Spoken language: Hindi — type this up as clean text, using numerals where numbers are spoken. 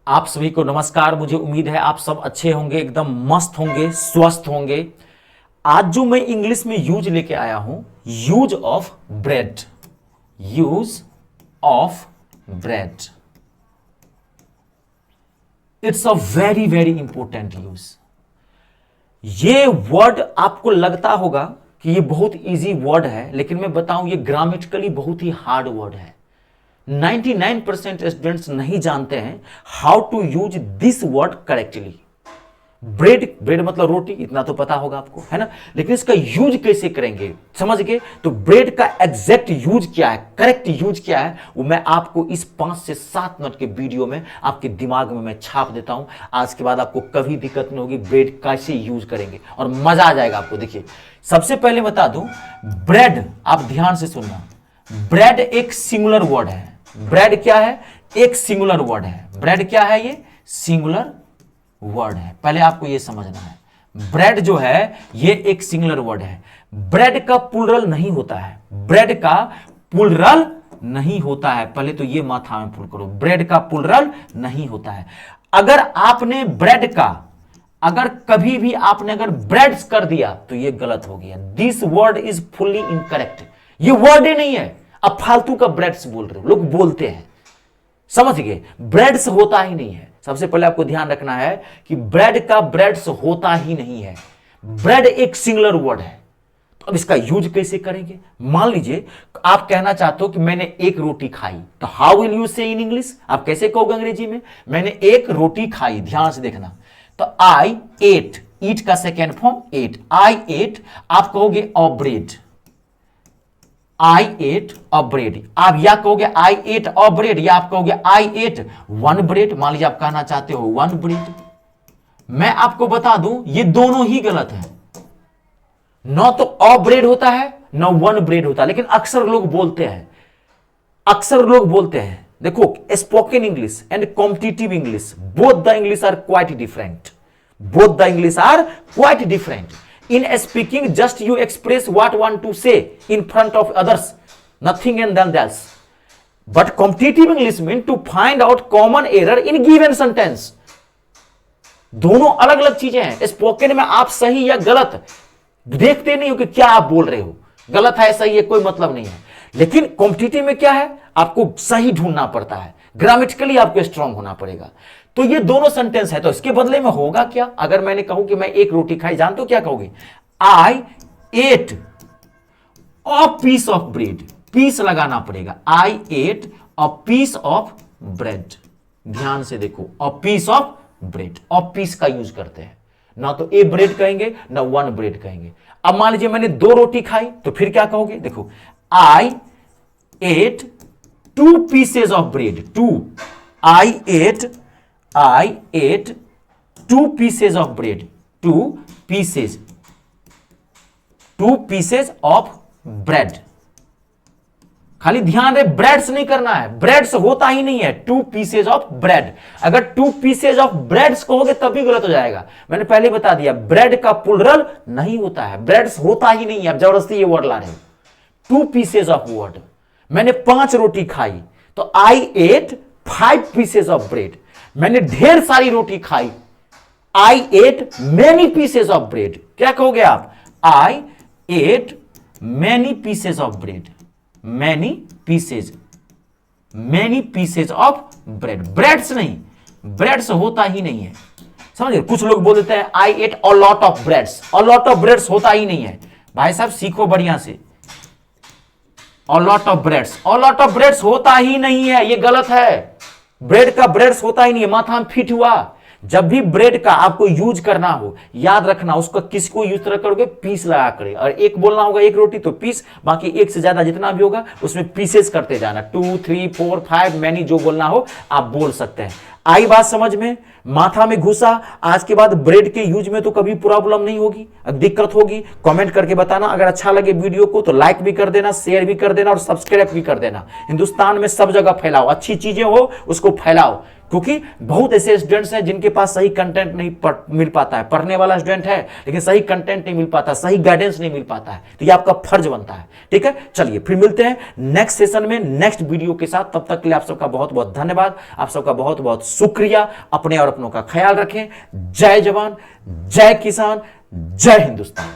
आप सभी को नमस्कार। मुझे उम्मीद है आप सब अच्छे होंगे, एकदम मस्त होंगे, स्वस्थ होंगे। आज जो मैं इंग्लिश में यूज लेके आया हूं, use of bread. Use of bread, it's a very very important use. ये वर्ड आपको लगता होगा कि ये बहुत इजी वर्ड है, लेकिन मैं बताऊं ये ग्रामेटिकली बहुत ही हार्ड वर्ड है। 99% स्टूडेंट्स नहीं जानते हैं how to use this word correctly. Bread, bread मतलब रोटी, इतना तो पता होगा आपको, है ना। लेकिन इसका यूज कैसे करेंगे, समझ गए? तो ब्रेड का एग्जैक्ट यूज क्या है, करेक्ट यूज क्या है, वो मैं आपको इस 5 से 7 मिनट के वीडियो में आपके दिमाग में मैं छाप देता हूं। आज के बाद आपको कभी दिक्कत नहीं होगी, ब्रेड कैसे यूज करेंगे और मजा आ जाएगा आपको। देखिए, सबसे पहले बता दूं, ब्रेड, आप ध्यान से सुनना, ब्रेड एक सिंगुलर वर्ड है। ब्रेड क्या है? एक सिंगुलर वर्ड है। ब्रेड क्या है? ये सिंगुलर वर्ड है, पहले आपको ये समझना है। ब्रेड जो है ये एक सिंगुलर वर्ड है। ब्रेड का प्लूरल नहीं होता है, ब्रेड का प्लूरल नहीं होता है, पहले तो ये माथा में पुल करो, ब्रेड का प्लूरल नहीं होता है। अगर आपने ब्रेड का, अगर कभी भी आपने अगर ब्रेड्स कर दिया तो ये गलत हो गया। This word is fully incorrect, ये वर्ड ही नहीं है। अब फालतू का ब्रेड्स बोल रहे हो, लोग बोलते हैं, समझ गए? ब्रेड्स होता ही नहीं है। सबसे पहले आपको ध्यान रखना है कि ब्रेड का ब्रेड्स होता ही नहीं है। ब्रेड एक सिंगुलर वर्ड है। तो अब इसका यूज कैसे करेंगे? मान लीजिए आप कहना चाहते हो कि मैंने एक रोटी खाई, तो हाउ विल यू से इन इंग्लिश? आप कैसे कहोगे अंग्रेजी में? मैंने एक रोटी खाई, ध्यान से देखना। तो आई एट, ईट का second form ate, I ate, आप कहोगे a bread, I ate a bread. आप या कहोगे आई एट अ ब्रेड, या आप कहोगे आई एट वन ब्रेड। मान लीजिए आप कहना चाहते हो वन ब्रेड। मैं आपको बता दूं ये दोनों ही गलत है। न तो अ ब्रेड होता है न वन ब्रेड होता है, लेकिन अक्सर लोग बोलते हैं, अक्सर लोग बोलते हैं। देखो, spoken English and competitive English, both the English are quite different, both the English are quite different. In speaking, just you express what want to say in front of others, nothing and then else. But competitive English mean to find out common error in given sentence. दोनों अलग अलग चीजें हैं। स्पोकन में आप सही या गलत देखते नहीं हो कि क्या आप बोल रहे हो, गलत है सही है कोई मतलब नहीं है। लेकिन कॉम्पिटिटिव में क्या है, आपको सही ढूंढना पड़ता है, ग्रामेटिकली आपको स्ट्रांग होना पड़ेगा। तो ये दोनों सेंटेंस है, तो इसके बदले में होगा क्या? अगर मैंने कहूं कि मैं एक रोटी खाई, जानते हो क्या कहोगे? I ate a piece of bread, piece लगाना पड़ेगा। I ate a piece of bread. ध्यान से देखो, a piece of bread, a piece का यूज करते हैं, ना तो ए ब्रेड कहेंगे ना वन ब्रेड कहेंगे। अब मान लीजिए मैंने 2 रोटी खाई, तो फिर क्या कहोगे? देखो, I ate 2 pieces of bread, 2, I ate 2 pieces of bread, 2 pieces of bread। खाली ध्यान रहे, ब्रेड्स नहीं करना है, ब्रेड्स होता ही नहीं है, 2 pieces of bread। अगर 2 pieces of breads कहोगे तब भी गलत हो जाएगा। मैंने पहले बता दिया, ब्रेड का प्लूरल नहीं होता है, ब्रेड्स होता ही नहीं है। आप जबरदस्ती ये वर्ड ला रहे हो, 2 pieces of वर्ड। मैंने 5 रोटी खाई, तो I ate 5 pieces of bread। मैंने ढेर सारी रोटी खाई, I ate many pieces of bread. क्या कहोगे आप? I ate many pieces of bread, many pieces of bread. Breads नहीं, ब्रेड्स होता ही नहीं है, समझे? कुछ लोग बोल देते हैं I ate a lot of breads, a lot of breads होता ही नहीं है। भाई साहब सीखो बढ़िया से, a lot of breads, a lot of breads होता ही नहीं है, ये गलत है। ब्रेड का ब्रेड्स होता ही नहीं है, माथा में फिट हुआ। जब भी ब्रेड का आपको यूज करना हो, याद रखना उसका किसको यूज करोगे? पीस लगा कर। और एक बोलना होगा एक रोटी तो पीस, बाकी एक से ज्यादा जितना भी होगा उसमें पीसेस करते जाना, 2, 3, 4, 5 मैनी जो बोलना हो आप बोल सकते हैं। आई बात समझ में? माथा में घुसा? आज के बाद ब्रेड के यूज में तो कभी प्रॉब्लम नहीं होगी, दिक्कत होगी? कमेंट करके बताना। अगर अच्छा लगे वीडियो को तो लाइक भी कर देना, शेयर भी कर देना और सब्सक्राइब भी कर देना। हिंदुस्तान में सब जगह फैलाओ, अच्छी चीजें हो उसको फैलाओ, क्योंकि बहुत ऐसे स्टूडेंट्स हैं जिनके पास सही कंटेंट नहीं मिल पाता है। पढ़ने वाला स्टूडेंट है लेकिन सही कंटेंट नहीं मिल पाता, सही गाइडेंस नहीं मिल पाता है, तो ये आपका फर्ज बनता है। ठीक है, चलिए फिर मिलते हैं नेक्स्ट सेशन में नेक्स्ट वीडियो के साथ। तब तक के लिए आप सबका बहुत बहुत धन्यवाद, आप सबका बहुत बहुत शुक्रिया। अपने और अपनों का ख्याल रखें। जय जवान, जय किसान, जय हिंदुस्तान।